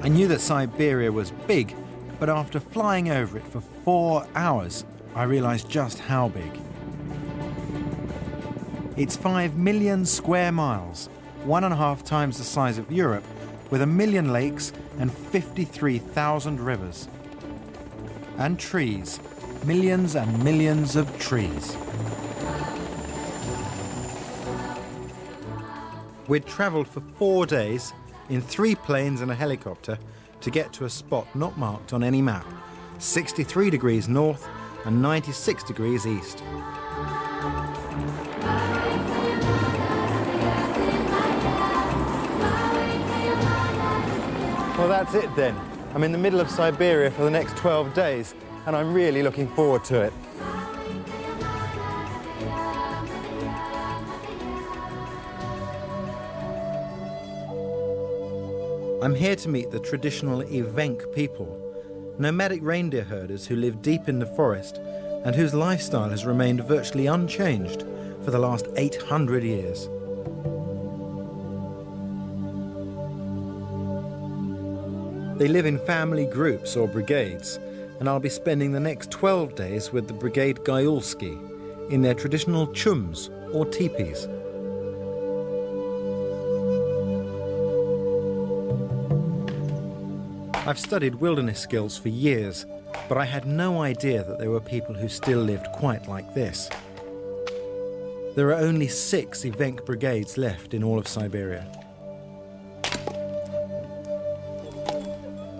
I knew that Siberia was big, but after flying over it for 4 hours, I realized just how big. It's 5 million square miles, 1.5 times the size of Europe, with 1 million lakes and 53,000 rivers. And trees, millions and millions of trees. We'd traveled for 4 days in 3 planes and a helicopter to get to a spot not marked on any map, 63 degrees north and 96 degrees east. Well, that's it then. I'm in the middle of Siberia for the next 12 days, and I'm really looking forward to it. I'm here to meet the traditional Evenk people, nomadic reindeer herders who live deep in the forest and whose lifestyle has remained virtually unchanged for the last 800 years. They live in family groups or brigades, and I'll be spending the next 12 days with the Brigade Gaiulski in their traditional chums or teepees. I've studied wilderness skills for years, but I had no idea that there were people who still lived quite like this. There are only 6 Evenk brigades left in all of Siberia.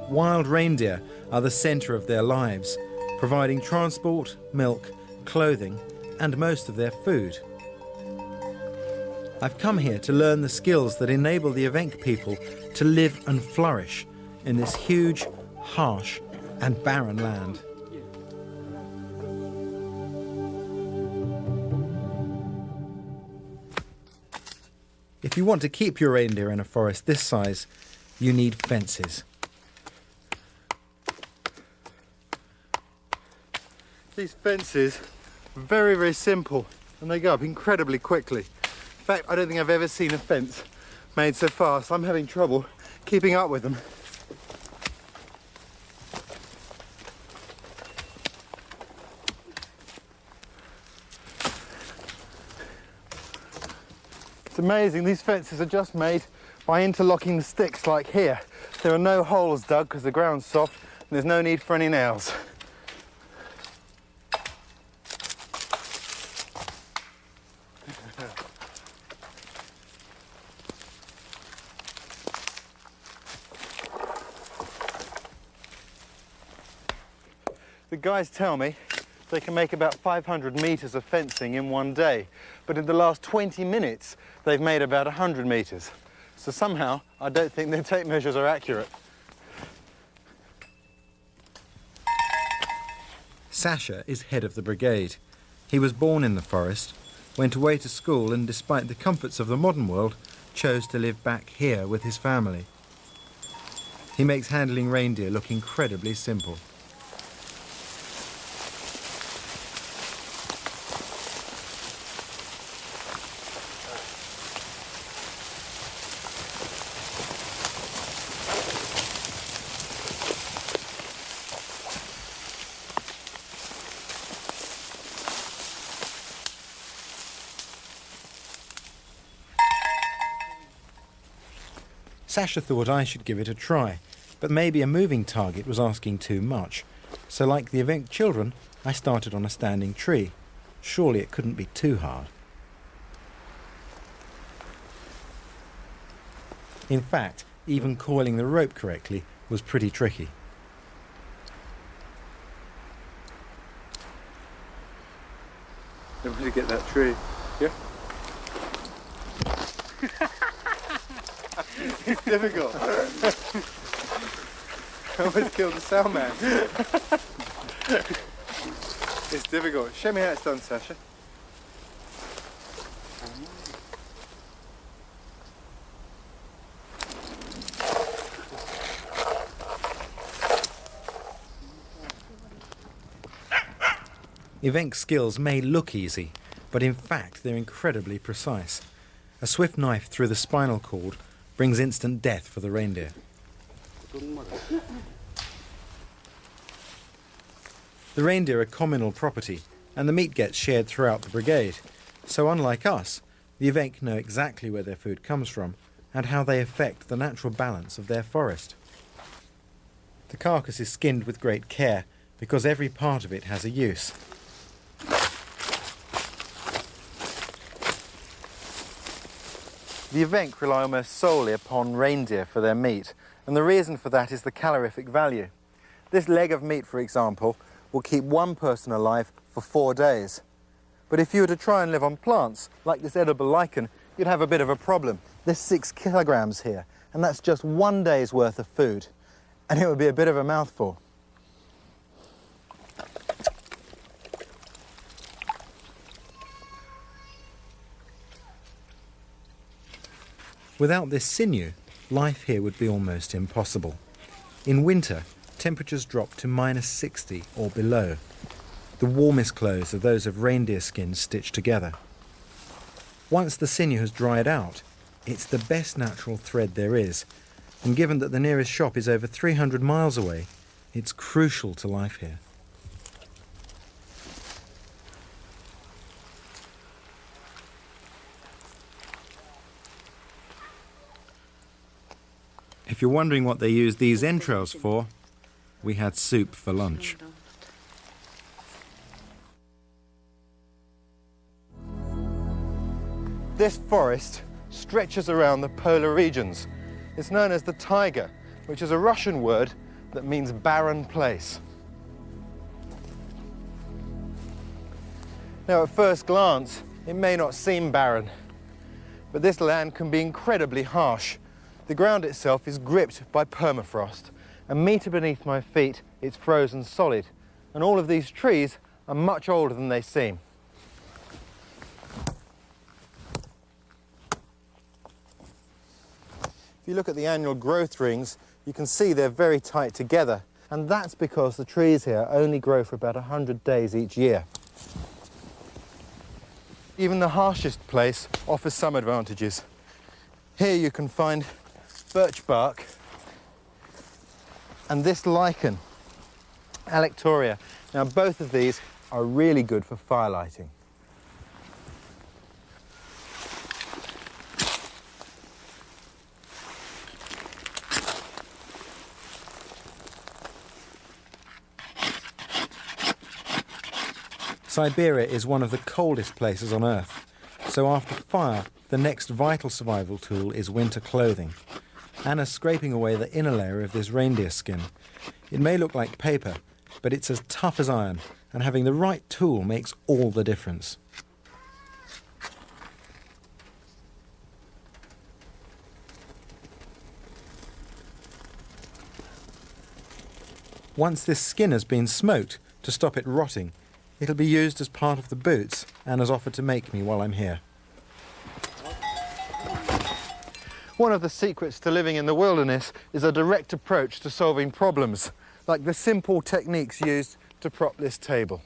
Wild reindeer are the centre of their lives, providing transport, milk, clothing, and most of their food. I've come here to learn the skills that enable the Evenk people to live and flourish in this huge, harsh, and barren land. If you want to keep your reindeer in a forest this size, you need fences. These fences are very, very simple, and they go up incredibly quickly. In fact, I don't think I've ever seen a fence made so fast. I'm having trouble keeping up with them. It's amazing, these fences are just made by interlocking the sticks like here. There are no holes dug because the ground's soft and there's no need for any nails. The guys tell me they can make about 500 meters of fencing in one day, but in the last 20 minutes, they've made about 100 meters. So somehow, I don't think their tape measures are accurate. Sasha is head of the brigade. He was born in the forest, went away to school, and despite the comforts of the modern world, chose to live back here with his family. He makes handling reindeer look incredibly simple. Sasha thought I should give it a try, but maybe a moving target was asking too much. So like the Evenk children, I started on a standing tree. Surely it couldn't be too hard. In fact, even coiling the rope correctly was pretty tricky. Then we get that tree. Yeah? It's difficult. I almost killed the sound man. It's difficult. Show me how it's done, Sasha. Evenk's skills may look easy, but in fact they're incredibly precise. A swift knife through the spinal cord brings instant death for the reindeer. The reindeer are communal property, and the meat gets shared throughout the brigade. So unlike us, the Evenk know exactly where their food comes from and how they affect the natural balance of their forest. The carcass is skinned with great care because every part of it has a use. The Evenk rely almost solely upon reindeer for their meat, and the reason for that is the calorific value. This leg of meat, for example, will keep one person alive for 4 days. But if you were to try and live on plants, like this edible lichen, you'd have a bit of a problem. There's 6 kilograms here, and that's just 1 day's worth of food, and it would be a bit of a mouthful. Without this sinew, life here would be almost impossible. In winter, temperatures drop to -60 or below. The warmest clothes are those of reindeer skins stitched together. Once the sinew has dried out, it's the best natural thread there is, and given that the nearest shop is over 300 miles away, it's crucial to life here. If you're wondering what they use these entrails for, we had soup for lunch. This forest stretches around the polar regions. It's known as the taiga, which is a Russian word that means barren place. Now, at first glance, it may not seem barren, but this land can be incredibly harsh. The ground itself is gripped by permafrost. A metre beneath my feet, it's frozen solid. And all of these trees are much older than they seem. If you look at the annual growth rings, you can see they're very tight together. And that's because the trees here only grow for about 100 days each year. Even the harshest place offers some advantages. Here you can find birch bark and this lichen, Alectoria. Now, both of these are really good for firelighting. Siberia is one of the coldest places on Earth, so after fire, the next vital survival tool is winter clothing. Anna's scraping away the inner layer of this reindeer skin. It may look like paper, but it's as tough as iron, and having the right tool makes all the difference. Once this skin has been smoked to stop it rotting, it'll be used as part of the boots Anna's offered to make me while I'm here. One of the secrets to living in the wilderness is a direct approach to solving problems, like the simple techniques used to prop this table.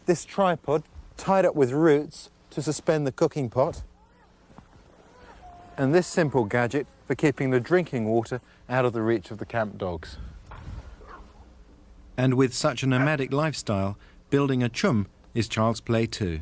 This tripod tied up with roots to suspend the cooking pot, and this simple gadget for keeping the drinking water out of the reach of the camp dogs. And with such a nomadic lifestyle, building a chum is child's play too.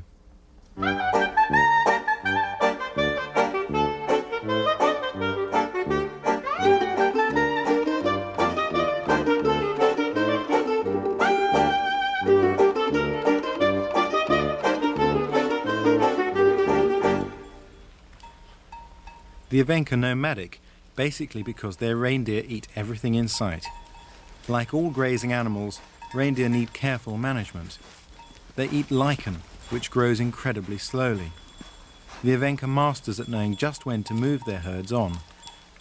The Evenk are nomadic, basically because their reindeer eat everything in sight. Like all grazing animals, reindeer need careful management. They eat lichen, which grows incredibly slowly. The Evenk are masters at knowing just when to move their herds on.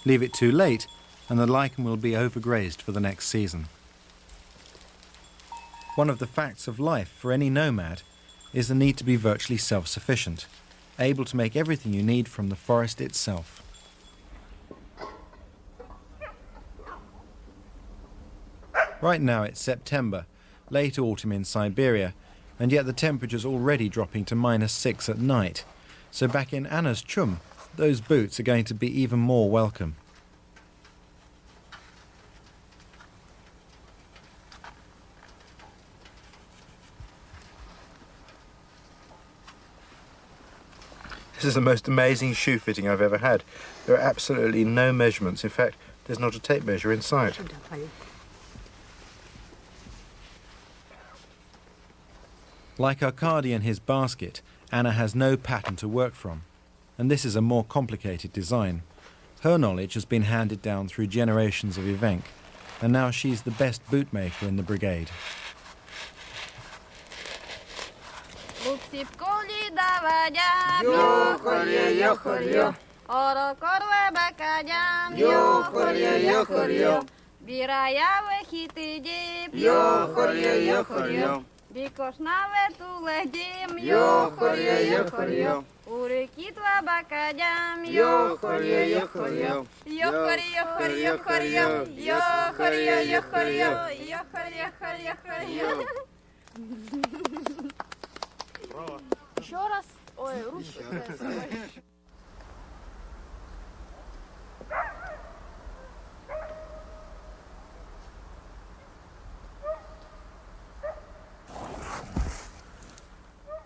Leave it too late, and the lichen will be overgrazed for the next season. One of the facts of life for any nomad is the need to be virtually self-sufficient, able to make everything you need from the forest itself. Right now it's September, late autumn in Siberia, and yet the temperature's already dropping to -6 at night. So back in Anna's chum, those boots are going to be even more welcome. This is the most amazing shoe fitting I've ever had. There are absolutely no measurements. In fact, there's not a tape measure in sight. Like Arkady and his basket, Anna has no pattern to work from, and this is a more complicated design. Her knowledge has been handed down through generations of Evenk, and now she's the best bootmaker in the brigade. Еще раз. Ой, ручку.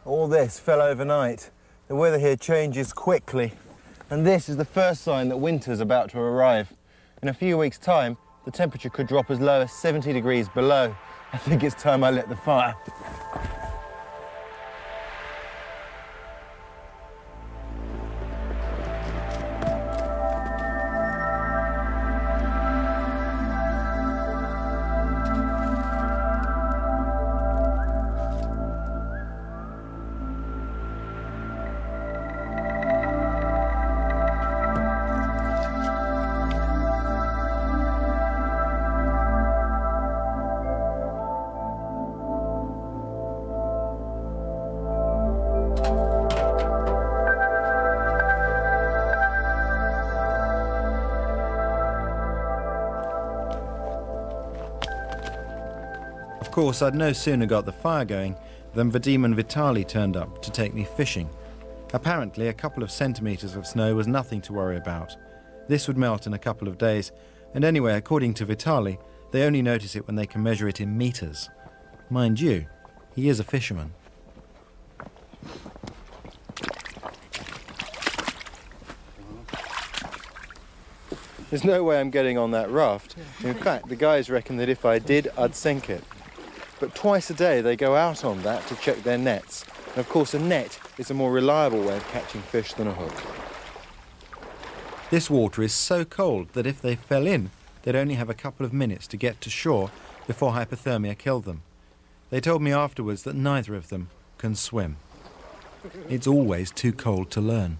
All this fell overnight. The weather here changes quickly, and this is the first sign that winter's about to arrive. In a few weeks' time, the temperature could drop as low as 70 degrees below. I think it's time I lit the fire. Of course, I'd no sooner got the fire going than Vadim and Vitali turned up to take me fishing. Apparently, a couple of centimetres of snow was nothing to worry about. This would melt in a couple of days, and anyway, according to Vitali, they only notice it when they can measure it in metres. Mind you, he is a fisherman. There's no way I'm getting on that raft. In fact, the guys reckon that if I did, I'd sink it. But twice a day they go out on that to check their nets. And of course a net is a more reliable way of catching fish than a hook. This water is so cold that if they fell in, they'd only have a couple of minutes to get to shore before hypothermia killed them. They told me afterwards that neither of them can swim. It's always too cold to learn.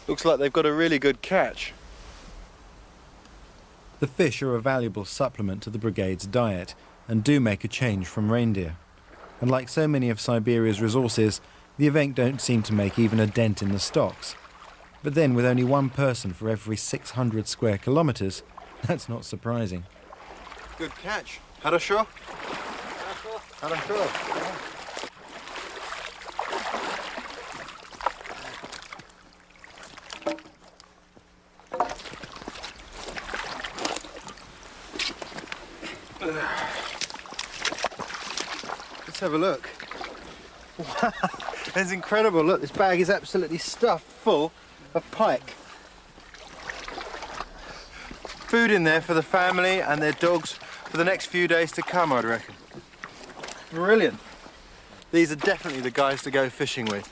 Looks like they've got a really good catch. The fish are a valuable supplement to the brigade's diet and do make a change from reindeer. And like so many of Siberia's resources, the Evenk don't seem to make even a dent in the stocks. But then with only one person for every 600 square kilometres, that's not surprising. Good catch. Хорошо? Хорошо. Let's have a look. Wow, it's incredible. Look, this bag is absolutely stuffed full of pike. Food in there for the family and their dogs for the next few days to come, I'd reckon. Brilliant. These are definitely the guys to go fishing with.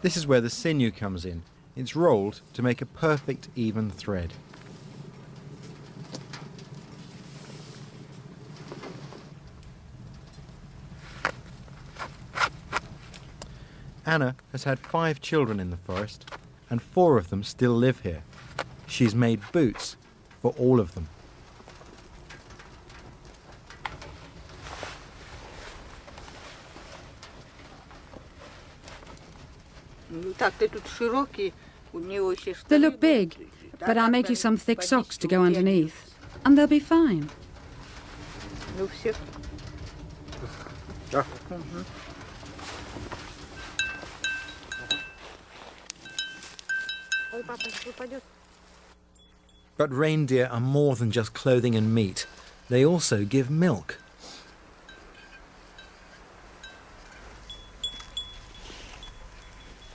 This is where the sinew comes in. It's rolled to make a perfect even thread. Anna has had 5 children in the forest, and 4 of them still live here. She's made boots for all of them. They look big, but I'll make you some thick socks to go underneath, and they'll be fine. But reindeer are more than just clothing and meat. They also give milk.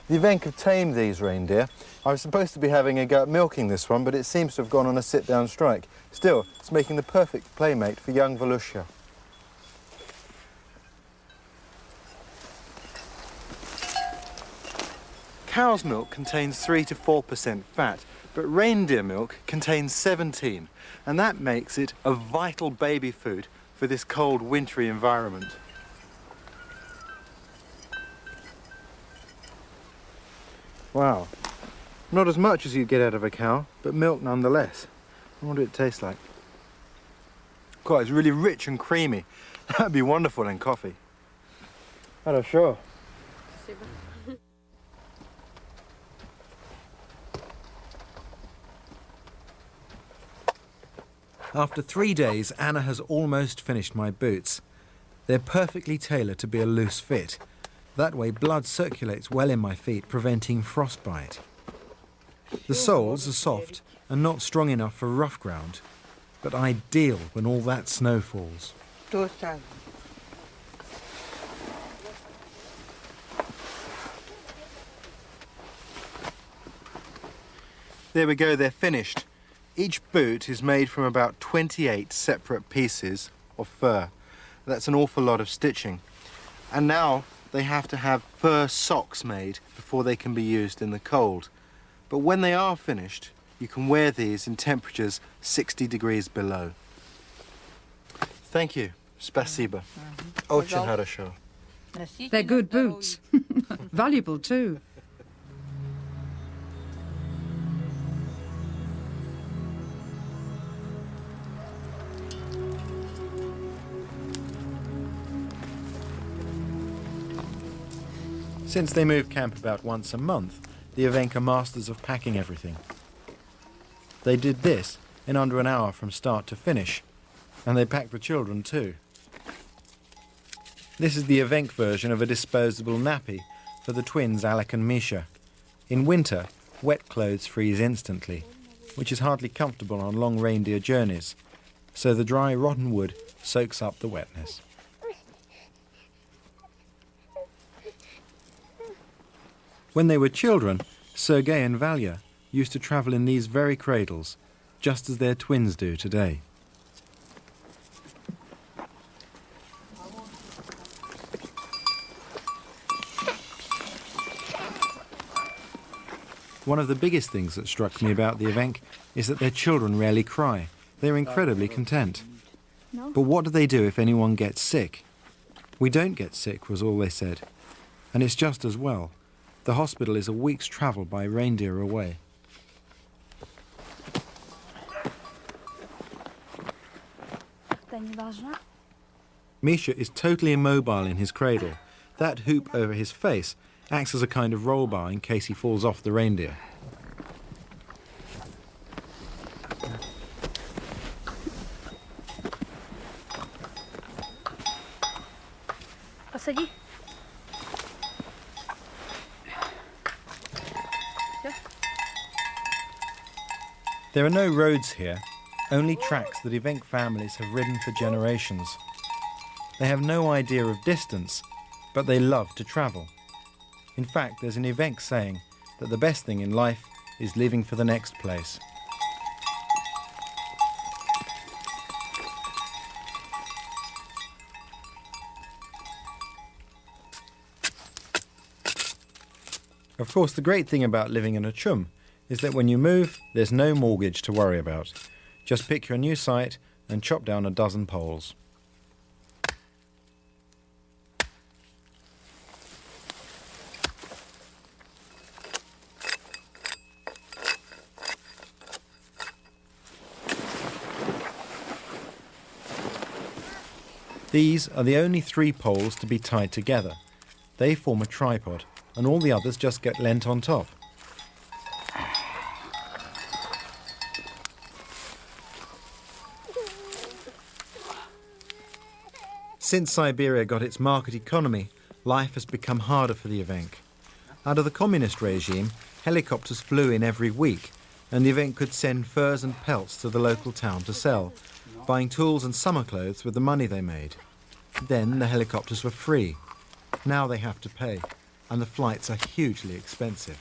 The Evenk have tamed these reindeer. I was supposed to be having a go at milking this one, but it seems to have gone on a sit-down strike. Still, it's making the perfect playmate for young Volusia. Cow's milk contains 3 to 4% fat, but reindeer milk contains 17, and that makes it a vital baby food for this cold, wintry environment. Wow. Not as much as you'd get out of a cow, but milk nonetheless. I wonder what it tastes like. God, it's really rich and creamy. That'd be wonderful in coffee. I'm sure. After 3 days, Anna has almost finished my boots. They're perfectly tailored to be a loose fit. That way blood circulates well in my feet, preventing frostbite. The soles are soft and not strong enough for rough ground, but ideal when all that snow falls. There we go, they're finished. Each boot is made from about 28 separate pieces of fur. That's an awful lot of stitching. And now they have to have fur socks made before they can be used in the cold. But when they are finished, you can wear these in temperatures 60 degrees below. Thank you. Spasiba. Очень хорошо. They're good boots. Valuable too. Since they move camp about once a month, the Evenk are masters of packing everything. They did this in under an hour from start to finish, and they packed the children too. This is the Evenk version of a disposable nappy for the twins Alec and Misha. In winter, wet clothes freeze instantly, which is hardly comfortable on long reindeer journeys, so the dry rotten wood soaks up the wetness. When they were children, Sergei and Valya used to travel in these very cradles, just as their twins do today. One of the biggest things that struck me about the Evenk is that their children rarely cry. They're incredibly content. But what do they do if anyone gets sick? We don't get sick, was all they said. And it's just as well. The hospital is a week's travel by reindeer away. Misha is totally immobile in his cradle. That hoop over his face acts as a kind of roll bar in case he falls off the reindeer. Посади. There are no roads here, only tracks that Evenk families have ridden for generations. They have no idea of distance, but they love to travel. In fact, there's an Evenk saying that the best thing in life is leaving for the next place. Of course, the great thing about living in a chum is that when you move, there's no mortgage to worry about. Just pick your new site and chop down a dozen poles. These are the only 3 poles to be tied together. They form a tripod, and all the others just get lent on top. Since Siberia got its market economy, life has become harder for the Evenk. Under the communist regime, helicopters flew in every week, and the Evenk could send furs and pelts to the local town to sell, buying tools and summer clothes with the money they made. Then the helicopters were free. Now they have to pay, and the flights are hugely expensive.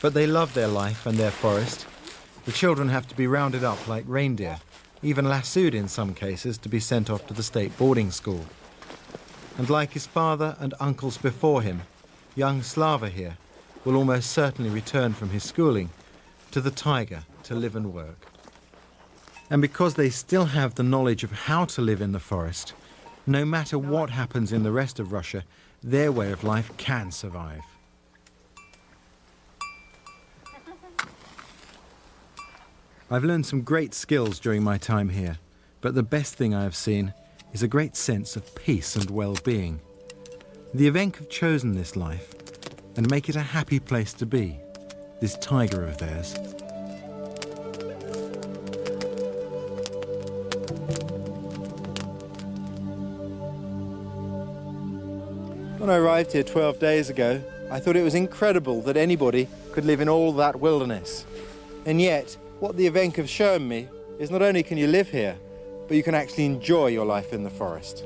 But they love their life and their forest. The children have to be rounded up like reindeer, even lassoed in some cases to be sent off to the state boarding school. And like his father and uncles before him, young Slava here will almost certainly return from his schooling to the taiga to live and work. And because they still have the knowledge of how to live in the forest, no matter what happens in the rest of Russia, their way of life can survive. I've learned some great skills during my time here, but the best thing I have seen is a great sense of peace and well-being. The Evenk have chosen this life and make it a happy place to be, this taiga of theirs. When I arrived here 12 days ago, I thought it was incredible that anybody could live in all that wilderness. And yet, what the Evenk have shown me is not only can you live here, but you can actually enjoy your life in the forest.